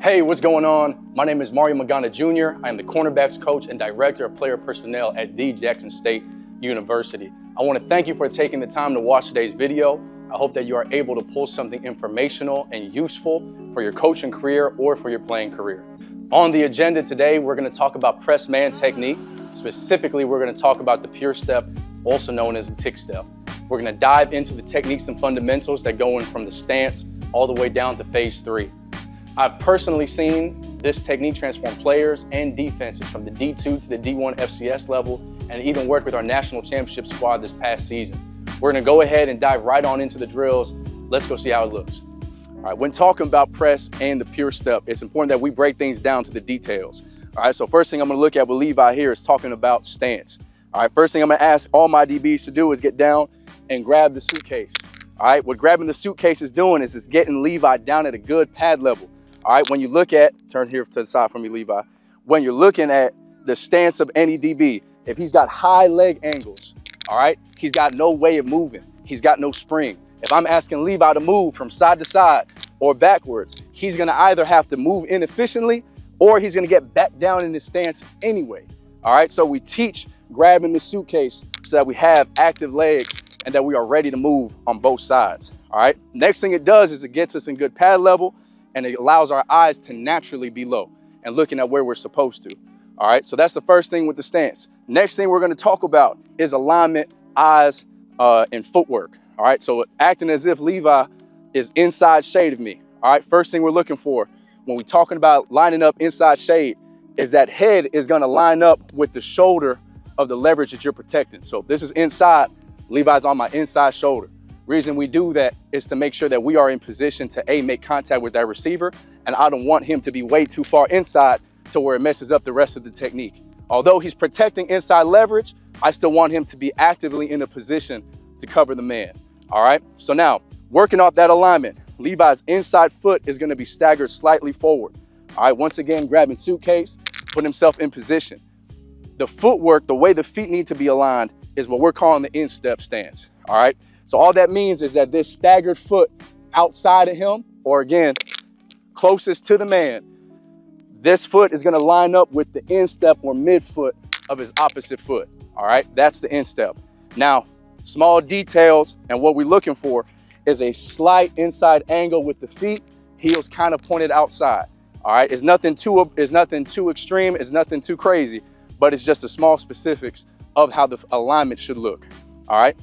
Hey, what's going on? My name is Magana Jr. I am the cornerbacks coach and director of player personnel at the Jackson State University. I want to thank you for taking the time to watch today's video. I hope that you are able to pull something informational and useful for your coaching career or for your playing career. On the agenda today, we're going to talk about press man technique. Specifically, we're going to talk about the pure step, also known as the tick step. We're going to dive into the techniques and fundamentals that go in from the stance all the way down to phase 3. I've personally seen this technique transform players and defenses from the D2 to the D1 FCS level, and even worked with our national championship squad this past season. We're gonna go ahead and dive right on into the drills. Let's go see how it looks. All right, when talking about press and the pure step, it's important that we break things down to the details. All right, so first thing I'm gonna look at with Levi here is talking about stance. All right, first thing I'm gonna ask all my DBs to do is get down and grab the suitcase. All right, what grabbing the suitcase is doing is it's getting Levi down at a good pad level. All right, when you look at, turn here to the side for me, Levi. When you're looking at the stance of any DB, if he's got high leg angles, all right, he's got no way of moving. He's got no spring. If I'm asking Levi to move from side to side or backwards, he's gonna either have to move inefficiently or he's gonna get back down in his stance anyway. All right, so we teach grabbing the suitcase so that we have active legs and that we are ready to move on both sides. All right, next thing it does is it gets us in good pad level, and it allows our eyes to naturally be low and looking at where we're supposed to. All right, so that's the first thing with the stance. Next thing we're gonna talk about is alignment, eyes, and footwork. All right, so acting as if Levi is inside shade of me. All right, first thing we're looking for when we're talking about lining up inside shade is that head is gonna line up with the shoulder of the leverage that you're protecting. So if this is inside, Levi's on my inside shoulder. Reason we do that is to make sure that we are in position to make contact with that receiver, and I don't want him to be way too far inside to where it messes up the rest of the technique. Although he's protecting inside leverage, I still want him to be actively in a position to cover the man. All right, so now working off that alignment, Levi's inside foot is going to be staggered slightly forward. All right, once again, grabbing suitcase, put himself in position. The footwork, the way the feet need to be aligned, is what we're calling the instep stance. All right. So all that means is that this staggered foot outside of him, or again, closest to the man, this foot is gonna line up with the instep or midfoot of his opposite foot. All right, that's the instep. Now, small details, and what we're looking for is a slight inside angle with the feet, heels kind of pointed outside. All right, it's nothing too extreme, it's nothing too crazy, but it's just the small specifics of how the alignment should look. All right.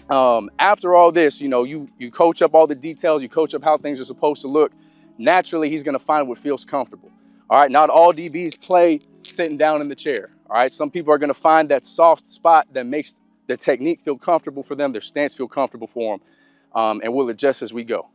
After all this, you know, you coach up all the details, you coach up how things are supposed to look. Naturally, he's going to find what feels comfortable. All right, not all DBs play sitting down in the chair. All right, some people are going to find that soft spot that makes the technique feel comfortable for them, their stance feel comfortable for them, and we'll adjust as we go.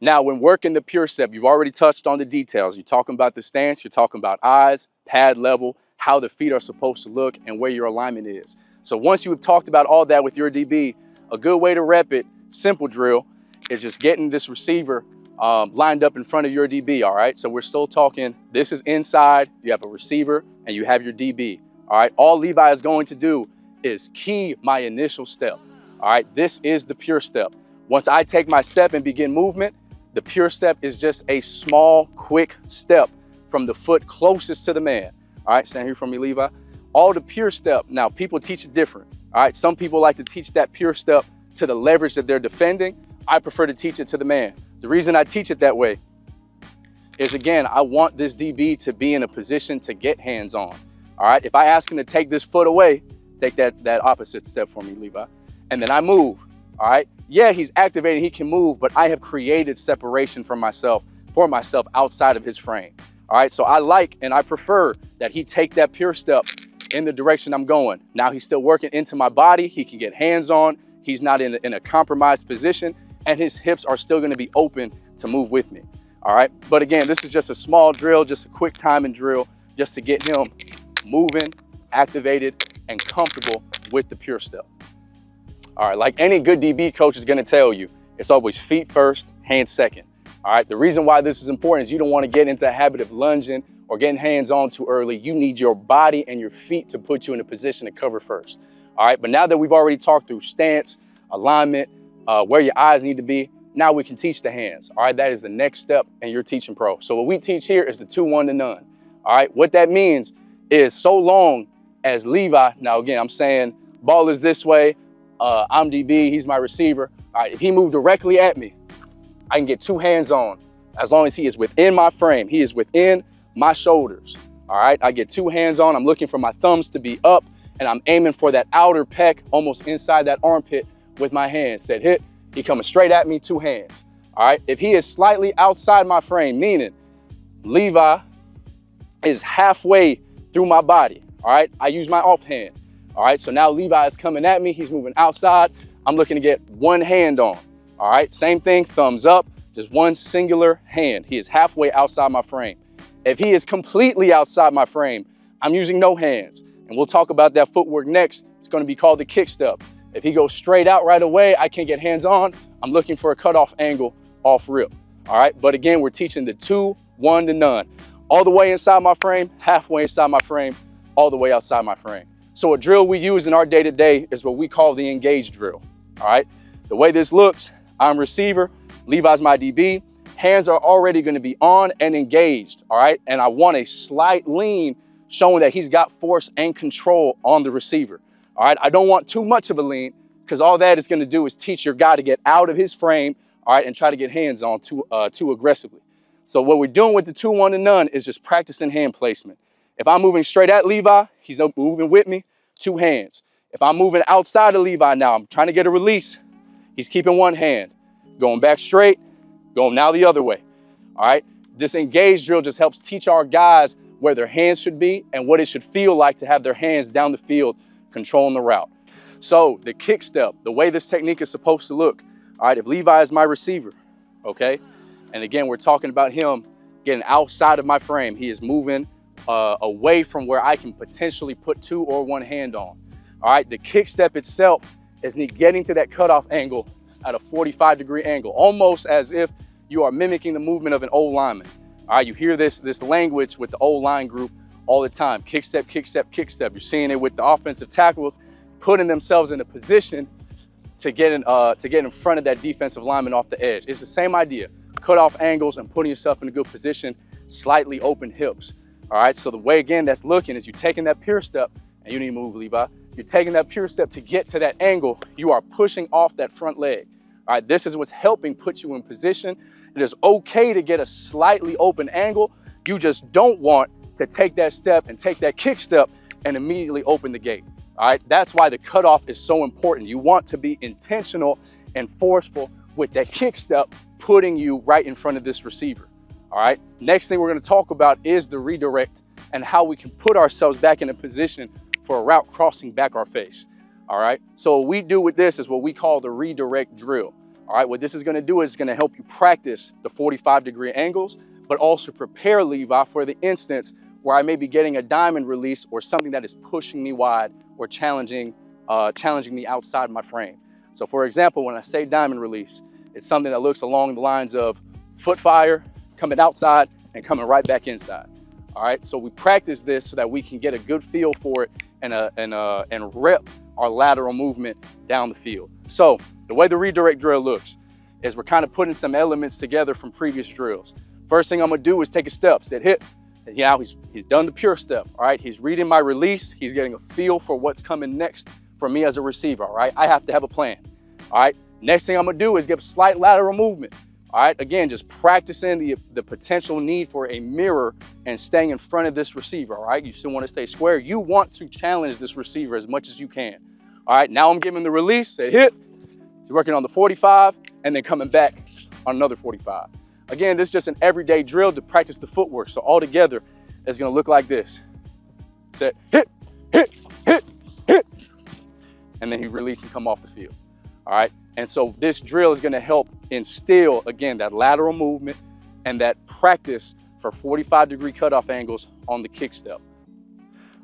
Now, when working the pure step, you've already touched on the details. You're talking about the stance, you're talking about eyes, pad level, how the feet are supposed to look, and where your alignment is. So once you have talked about all that with your DB, a good way to rep it, simple drill, is just getting this receiver lined up in front of your DB, all right? So we're still talking, this is inside, you have a receiver, and you have your DB, all right? All Levi is going to do is key my initial step, all right? This is the pure step. Once I take my step and begin movement, the pure step is just a small, quick step from the foot closest to the man, all right? Stand here for me, Levi. All the pure step, now people teach it different. All right, some people like to teach that pure step to the leverage that they're defending. I prefer to teach it to the man. The reason I teach it that way is, again, I want this DB to be in a position to get hands on. All right, if I ask him to take this foot away, take that opposite step for me, Levi, and then I move. All right, yeah, he's activated, he can move, but I have created separation for myself outside of his frame. All right, so I like and I prefer that he take that pure step in the direction I'm going. Now he's still working into my body. He can get hands on. He's not in a compromised position, and his hips are still going to be open to move with me. All right. But again, this is just a small drill, just a quick timing drill, just to get him moving, activated, and comfortable with the pure step. All right. Like any good DB coach is going to tell you, it's always feet first, hands second. All right. The reason why this is important is you don't want to get into the habit of lunging or getting hands on too early. You need your body and your feet to put you in a position to cover first. All right, but now that we've already talked through stance, alignment, where your eyes need to be, Now we can teach the hands. All right, that is the next step in your teaching pro. So what we teach here is the 2-1 to none. All right, what that means is so long as Levi, now again, I'm saying ball is this way, I'm DB, he's my receiver. All right, if he moved directly at me, I can get 2 hands on as long as he is within my frame. He is within my shoulders. All right, I get 2 hands on. I'm looking for my thumbs to be up and I'm aiming for that outer pec, almost inside that armpit with my hands. Said hit, he coming straight at me, 2 hands. All right, if he is slightly outside my frame, meaning Levi is halfway through my body, all right, I use my offhand. All right, so now Levi is coming at me, he's moving outside. I'm looking to get 1 hand on. All right, same thing, thumbs up, just 1 singular hand. He is halfway outside my frame. If he is completely outside my frame, I'm using no hands. And we'll talk about that footwork next. It's gonna be called the kick step. If he goes straight out right away, I can't get hands on. I'm looking for a cutoff angle off rip. All right, but again, we're teaching the 2-1 to none. All the way inside my frame, halfway inside my frame, all the way outside my frame. So a drill we use in our day-to-day is what we call the engage drill. All right, the way this looks, I'm receiver, Levi's my DB, hands are already gonna be on and engaged, all right? And I want a slight lean showing that he's got force and control on the receiver, all right? I don't want too much of a lean because all that is gonna do is teach your guy to get out of his frame, all right, and try to get hands on too aggressively. So what we're doing with the 2-1 to none is just practicing hand placement. If I'm moving straight at Levi, he's up moving with me, 2 hands. If I'm moving outside of Levi now, I'm trying to get a release, he's keeping 1 hand, going back straight, going now the other way, all right? This engage drill just helps teach our guys where their hands should be and what it should feel like to have their hands down the field controlling the route. So the kick step, the way this technique is supposed to look, all right, if Levi is my receiver, okay? And again, we're talking about him getting outside of my frame. He is moving away from where I can potentially put 2 or 1 hand on. All right, the kick step itself is me getting to that cutoff angle at a 45-degree angle, almost as if you are mimicking the movement of an old lineman. All right, you hear this language with the old line group all the time. Kick step, kick step, kick step. You're seeing it with the offensive tackles putting themselves in a position to get in front of that defensive lineman off the edge. It's the same idea. Cut off angles and putting yourself in a good position, slightly open hips. All right, so the way, again, that's looking is you're taking that pure step, and you need to move, Levi. You're taking that pure step to get to that angle. You are pushing off that front leg. All right, this is what's helping put you in position. It is okay to get a slightly open angle. You just don't want to take that step and take that kick step and immediately open the gate. All right, that's why the cutoff is so important. You want to be intentional and forceful with that kick step, putting you right in front of this receiver. All right, next thing we're going to talk about is the redirect and how we can put ourselves back in a position for a route crossing back our face. All right, so what we do with this is what we call the redirect drill. All right, what this is going to do is going to help you practice the 45-degree angles, but also prepare Levi for the instance where I may be getting a diamond release or something that is pushing me wide or challenging me outside my frame. So for example, when I say diamond release, it's something that looks along the lines of foot fire, coming outside and coming right back inside. All right, so we practice this so that we can get a good feel for it and rep our lateral movement down the field. So the way the redirect drill looks is we're kind of putting some elements together from previous drills. First thing I'm gonna do is take a step, set hit, and now he's done the pure step, all right? He's reading my release, he's getting a feel for what's coming next for me as a receiver, all right? I have to have a plan, all right? Next thing I'm gonna do is give a slight lateral movement. All right, again, just practicing the potential need for a mirror and staying in front of this receiver, all right? You still want to stay square. You want to challenge this receiver as much as you can. All right, now I'm giving the release, say hit. He's working on the 45 and then coming back on another 45. Again, this is just an everyday drill to practice the footwork. So all together, it's gonna look like this. Set, hit, hit, hit, hit. And then he release and come off the field, all right? And so this drill is gonna help instill, again, that lateral movement and that practice for 45-degree cutoff angles on the kick step.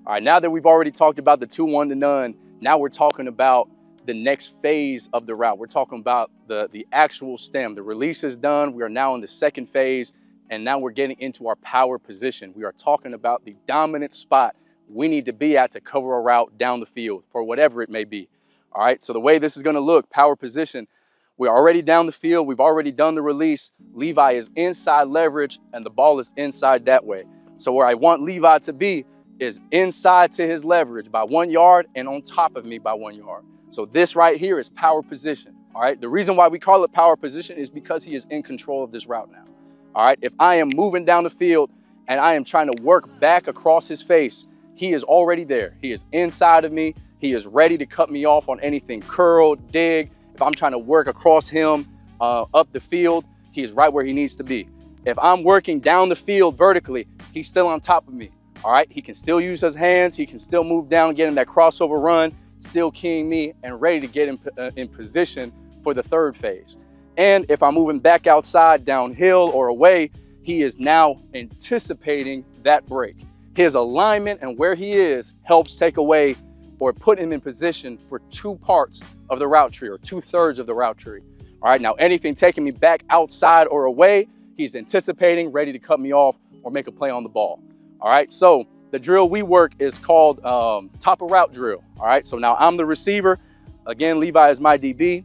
All right, now that we've already talked about the 2-1 to none, now we're talking about the next phase of the route. We're talking about the actual stem. The release is done. We are now in the second phase, and now we're getting into our power position. We are talking about the dominant spot we need to be at to cover a route down the field for whatever it may be. All right, so the way this is gonna look, power position, We're already down the field. We've already done the release. Levi is inside leverage and the ball is inside that way. So where I want Levi to be is inside to his leverage by 1 yard and on top of me by 1 yard. So this right here is power position. All right. The reason why we call it power position is because he is in control of this route now. All right. If I am moving down the field and I am trying to work back across his face, he is already there. He is inside of me. He is ready to cut me off on anything curl, dig. If I'm trying to work across him up the field, he is right where he needs to be. If I'm working down the field vertically, he's still on top of me. All right. He can still use his hands. He can still move down, get in that crossover run, still keying me and ready to get in position for the third phase. And if I'm moving back outside, downhill or away, he is now anticipating that break. His alignment and where he is helps take away or put him in position for 2 parts of the route tree or 2/3 of the route tree. All right, now anything taking me back outside or away, he's anticipating, ready to cut me off or make a play on the ball. All right, so the drill we work is called top of route drill. All right, so now I'm the receiver. Again, Levi is my DB.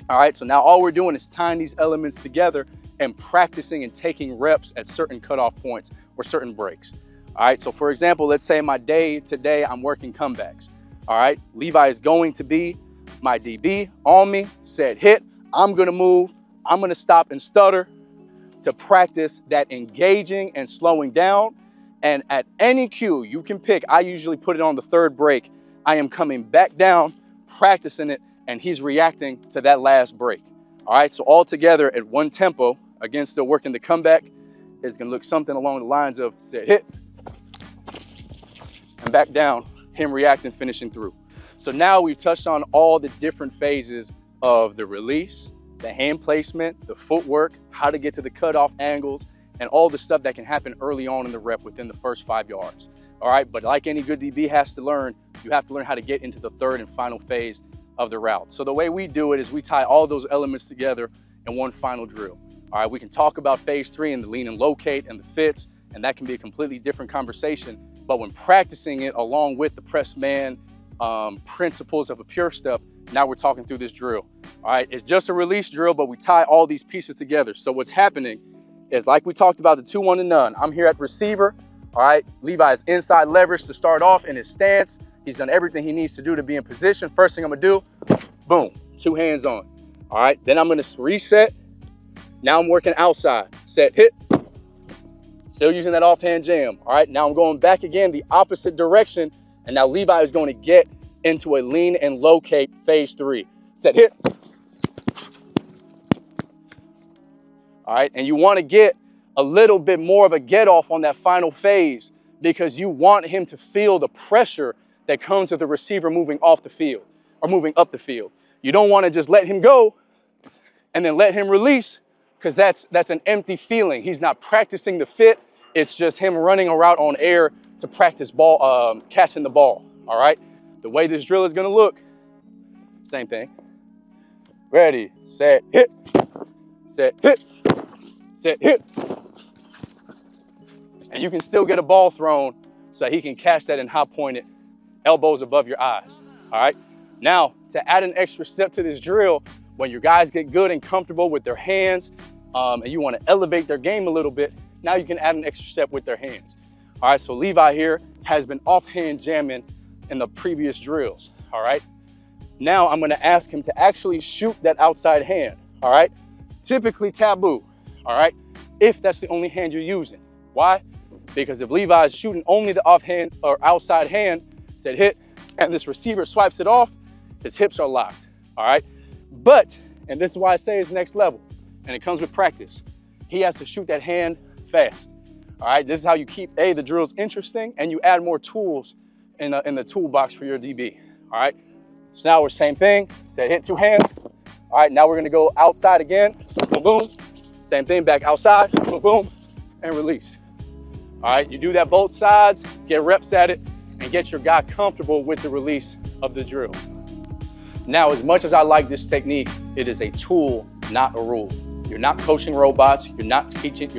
All right, so now all we're doing is tying these elements together and practicing and taking reps at certain cutoff points or certain breaks. All right, so for example, let's say my day today, I'm working comebacks. All right, Levi is going to be my DB on me, said hit, I'm gonna move, I'm gonna stop and stutter to practice that engaging and slowing down. And at any cue you can pick, I usually put it on the 3rd break, I am coming back down, practicing it, and he's reacting to that last break. All right, so all together at 1 tempo, again, still working the comeback, is gonna look something along the lines of said hit, and back down, him reacting, finishing through. So now we've touched on all the different phases of the release, the hand placement, the footwork, how to get to the cutoff angles, and all the stuff that can happen early on in the rep within the first 5 yards. All right, but like any good DB has to learn, you have to learn how to get into the 3rd and final phase of the route. So the way we do it is we tie all those elements together in one final drill. All right, we can talk about phase 3 and the lean and locate and the fits, and that can be a completely different conversation. But when practicing it along with the press man principles of a pure step, now we're talking through this drill. All right, it's just a release drill, but we tie all these pieces together. So what's happening is, like we talked about the 2, 1, and none. I'm here at receiver. All right, Levi is inside leverage to start off in his stance. He's done everything he needs to do to be in position. First thing I'm gonna do, boom, 2 hands on. All right, then I'm gonna reset. Now I'm working outside, set, hit. Still using that offhand jam. All right, now I'm going back again, the opposite direction. And now Levi is going to get into a lean and locate phase 3. Set, hit. All right, and you want to get a little bit more of a get off on that final phase because you want him to feel the pressure that comes with the receiver moving off the field or moving up the field. You don't want to just let him go and then let him release, because that's an empty feeling. He's not practicing the fit. It's just him running a route on air to practice ball, catching the ball. All right. The way this drill is going to look, same thing. Ready, set, hit, set, hit, set, hit. And you can still get a ball thrown so he can catch that in high pointed, elbows above your eyes. All right. Now, to add an extra step to this drill, when your guys get good and comfortable with their hands and you want to elevate their game a little bit, now you can add an extra step with their hands. All right, so Levi here has been offhand jamming in the previous drills. All right, now I'm going to ask him to actually shoot that outside hand. All right, typically taboo. All right, if that's the only hand you're using. Why? Because if Levi is shooting only the offhand or outside hand, said hit, and this receiver swipes it off, his hips are locked. All right. But, and this is why I say it's next level, and it comes with practice, he has to shoot that hand fast. All right, this is how you keep, the drills interesting, and you add more tools in the toolbox for your DB. All right, so now we're same thing, set hit 2 hand. All right, now we're gonna go outside again, boom, boom. Same thing, back outside, boom, boom, and release. All right, you do that both sides, get reps at it, and get your guy comfortable with the release of the drill. Now, as much as I like this technique, it is a tool, not a rule. You're not coaching robots. You're not teaching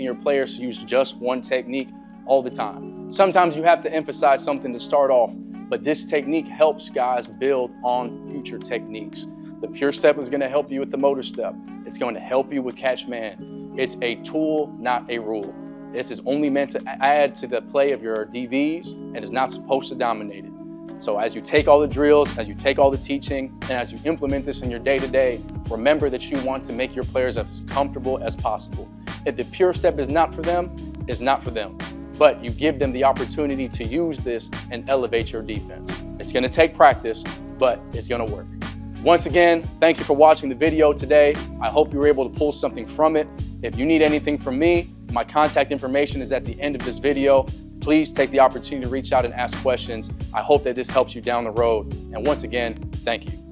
your players to use just one technique all the time. Sometimes you have to emphasize something to start off, but this technique helps guys build on future techniques. The pure step is going to help you with the motor step. It's going to help you with catch man. It's a tool, not a rule. This is only meant to add to the play of your DVs and is not supposed to dominate it. So as you take all the drills, as you take all the teaching, and as you implement this in your day-to-day, remember that you want to make your players as comfortable as possible. If the pure step is not for them, it's not for them. But you give them the opportunity to use this and elevate your defense. It's going to take practice, but it's going to work. Once again, thank you for watching the video today. I hope you were able to pull something from it. If you need anything from me, my contact information is at the end of this video. Please take the opportunity to reach out and ask questions. I hope that this helps you down the road. And once again, thank you.